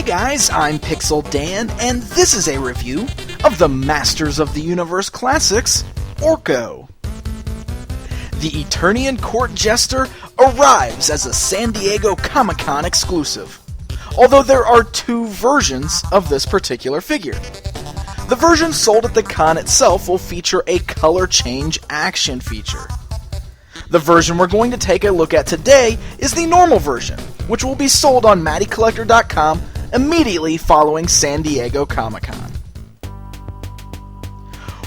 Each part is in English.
guys, I'm Pixel Dan, and this is a review of the Masters of the Universe Classics Orko. The Eternian Court Jester arrives as a San Diego Comic-Con exclusive, although there are two versions of this particular figure. The version sold at the con itself will feature a color change action feature. The version we're going to take a look at today is the normal version, which will be sold on MattyCollector.com immediately following San Diego Comic-Con.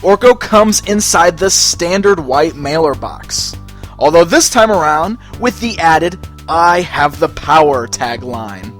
Orko comes inside the standard white mailer box, although this time around with the added "I have the power" tagline.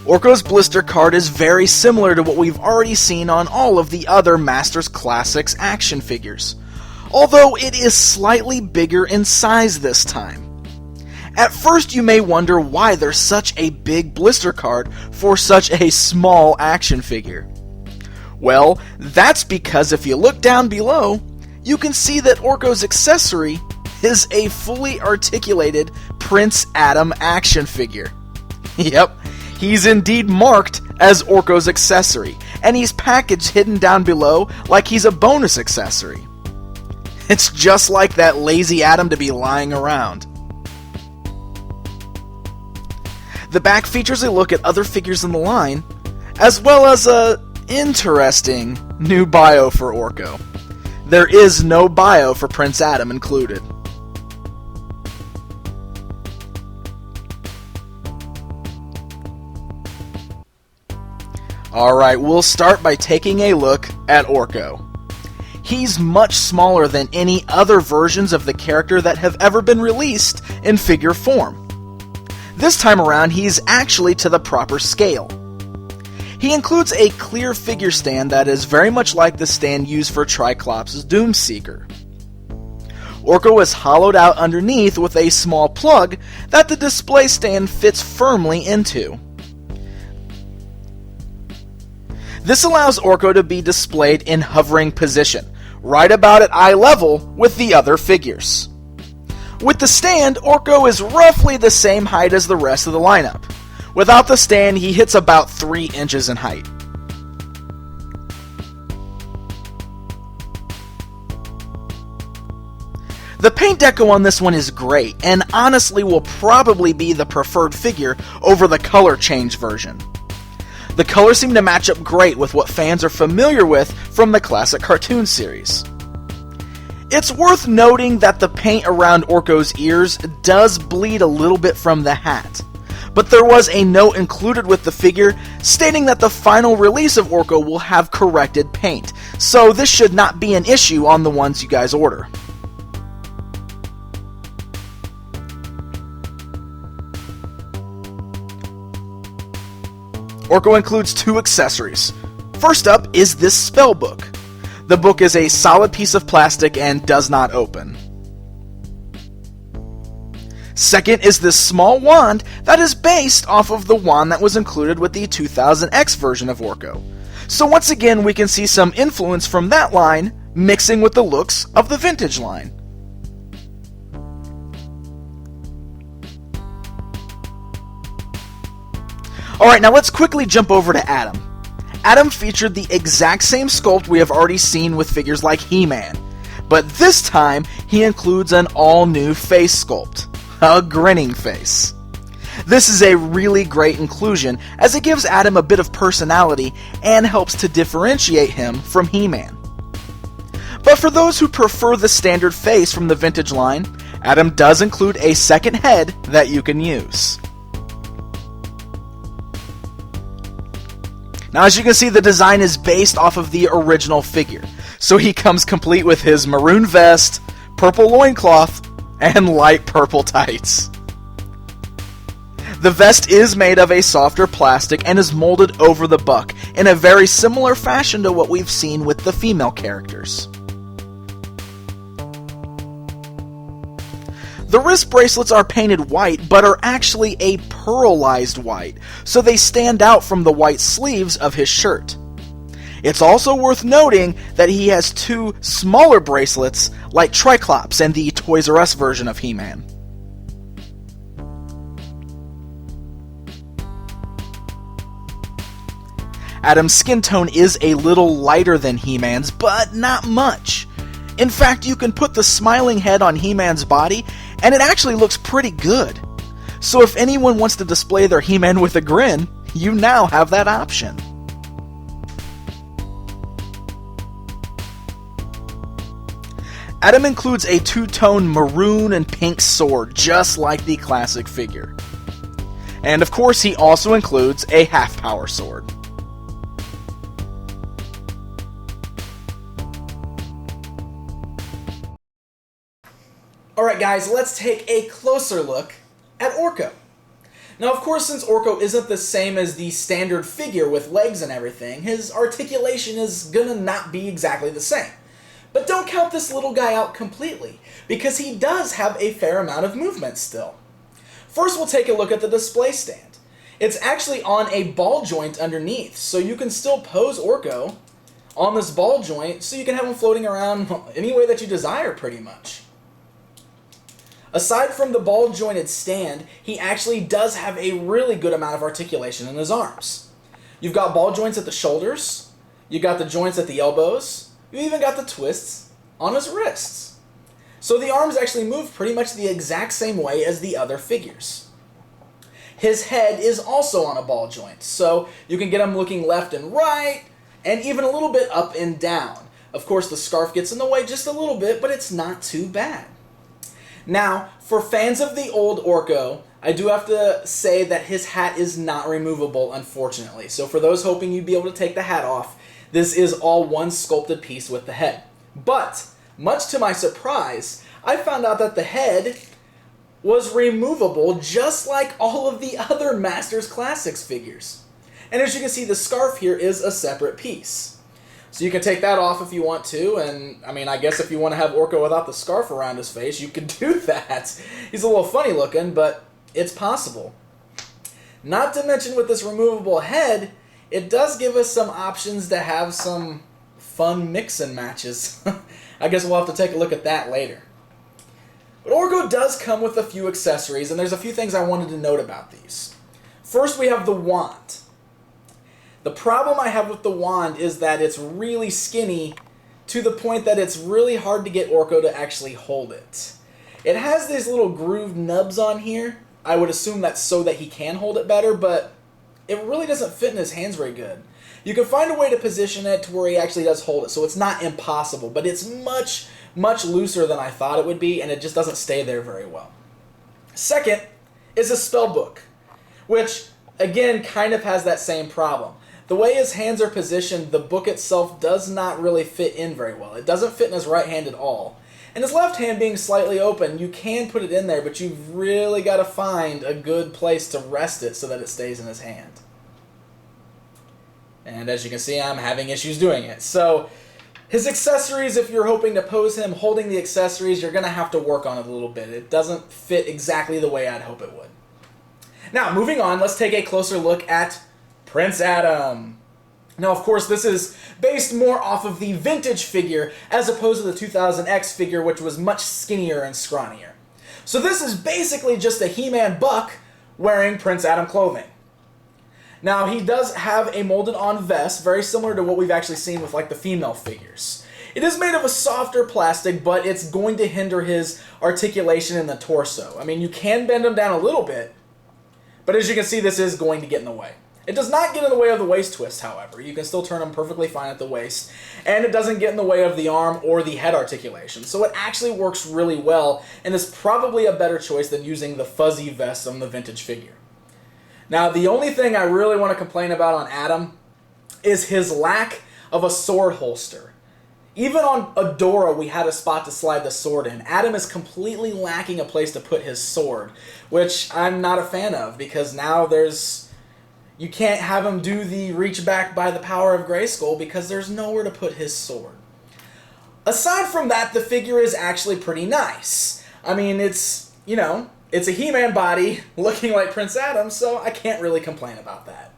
Orko's blister card is very similar to what we've already seen on all of the other Masters Classics action figures, although it is slightly bigger in size this time. At first you may wonder why there's such a big blister card for such a small action figure. Well, that's because if you look down below, you can see that Orko's accessory is a fully articulated Prince Adam action figure. Yep. He's indeed marked as Orko's accessory, and he's packaged hidden down below like he's a bonus accessory. It's just like that lazy Adam to be lying around. The back features a look at other figures in the line, as well as a interesting new bio for Orko. There is no bio for Prince Adam included. Alright, we'll start by taking a look at Orko. He's much smaller than any other versions of the character that have ever been released in figure form. This time around, he's actually to the proper scale. He includes a clear figure stand that is very much like the stand used for Triclops' Doomseeker. Orko is hollowed out underneath with a small plug that the display stand fits firmly into. This allows Orko to be displayed in hovering position, right about at eye level with the other figures. With the stand, Orko is roughly the same height as the rest of the lineup. Without the stand, he hits about 3 inches in height. The paint deco on this one is great, and honestly will probably be the preferred figure over the color change version. The colors seem to match up great with what fans are familiar with from the classic cartoon series. It's worth noting that the paint around Orko's ears does bleed a little bit from the hat, but there was a note included with the figure stating that the final release of Orko will have corrected paint, so this should not be an issue on the ones you guys order. Orko includes 2 accessories. First up is this spell book. The book is a solid piece of plastic and does not open. Second is this small wand that is based off of the wand that was included with the 2000X version of Orko. So once again we can see some influence from that line mixing with the looks of the vintage line. Alright, now let's quickly jump over to Adam. Adam featured the exact same sculpt we have already seen with figures like He-Man, but this time he includes an all-new face sculpt, a grinning face. This is a really great inclusion as it gives Adam a bit of personality and helps to differentiate him from He-Man. But for those who prefer the standard face from the vintage line, Adam does include a second head that you can use. Now as you can see, the design is based off of the original figure, so he comes complete with his maroon vest, purple loincloth, and light purple tights. The vest is made of a softer plastic and is molded over the buck in a very similar fashion to what we've seen with the female characters. The wrist bracelets are painted white, but are actually a pearlized white, so they stand out from the white sleeves of his shirt. It's also worth noting that he has 2 smaller bracelets like Triclops and the Toys R Us version of He-Man. Adam's skin tone is a little lighter than He-Man's, but not much. In fact, you can put the smiling head on He-Man's body, and it actually looks pretty good. So if anyone wants to display their He-Man with a grin, you now have that option. Adam includes a two-tone maroon and pink sword, just like the classic figure. And of course, he also includes a half-power sword. Alright guys, let's take a closer look at Orko. Now of course, since Orko isn't the same as the standard figure with legs and everything, his articulation is gonna not be exactly the same. But don't count this little guy out completely, because he does have a fair amount of movement still. First we'll take a look at the display stand. It's actually on a ball joint underneath, so you can still pose Orko on this ball joint so you can have him floating around any way that you desire pretty much. Aside from the ball jointed stand, he actually does have a really good amount of articulation in his arms. You've got ball joints at the shoulders, you got the joints at the elbows, you even got the twists on his wrists. So the arms actually move pretty much the exact same way as the other figures. His head is also on a ball joint, so you can get him looking left and right, and even a little bit up and down. Of course, the scarf gets in the way just a little bit, but it's not too bad. Now, for fans of the old Orko, I do have to say that his hat is not removable, unfortunately. So for those hoping you'd be able to take the hat off, this is all one sculpted piece with the head. But, much to my surprise, I found out that the head was removable just like all of the other Masters Classics figures. And as you can see, the scarf here is a separate piece. So you can take that off if you want to, and I mean, I guess if you want to have Orko without the scarf around his face, you can do that. He's a little funny looking, but it's possible. Not to mention with this removable head, it does give us some options to have some fun mix and matches. I guess we'll have to take a look at that later. But Orko does come with a few accessories, and there's a few things I wanted to note about these. First, we have the wand. The problem I have with the wand is that it's really skinny to the point that it's really hard to get Orko to actually hold it. It has these little grooved nubs on here. I would assume that's so that he can hold it better, but it really doesn't fit in his hands very good. You can find a way to position it to where he actually does hold it, so it's not impossible, but it's much, much looser than I thought it would be, and it just doesn't stay there very well. Second is a spell book, which, again, kind of has that same problem. The way his hands are positioned, the book itself does not really fit in very well. It doesn't fit in his right hand at all. And his left hand being slightly open, you can put it in there, but you've really got to find a good place to rest it so that it stays in his hand. And as you can see, I'm having issues doing it. So his accessories, if you're hoping to pose him holding the accessories, you're going to have to work on it a little bit. It doesn't fit exactly the way I'd hope it would. Now, moving on, let's take a closer look at Prince Adam. Now, of course, this is based more off of the vintage figure as opposed to the 2000X figure, which was much skinnier and scrawnier. So this is basically just a He-Man buck wearing Prince Adam clothing. Now, he does have a molded-on vest, very similar to what we've actually seen with like the female figures. It is made of a softer plastic, but it's going to hinder his articulation in the torso. I mean, you can bend him down a little bit, but as you can see, this is going to get in the way. It does not get in the way of the waist twist, however. You can still turn them perfectly fine at the waist, and it doesn't get in the way of the arm or the head articulation. So it actually works really well, and is probably a better choice than using the fuzzy vest on the vintage figure. Now, the only thing I really want to complain about on Adam is his lack of a sword holster. Even on Adora, we had a spot to slide the sword in. Adam is completely lacking a place to put his sword, which I'm not a fan of, because now you can't have him do the reach back by the power of Grayskull because there's nowhere to put his sword. Aside from that, the figure is actually pretty nice. I mean, it's a He-Man body looking like Prince Adam, so I can't really complain about that.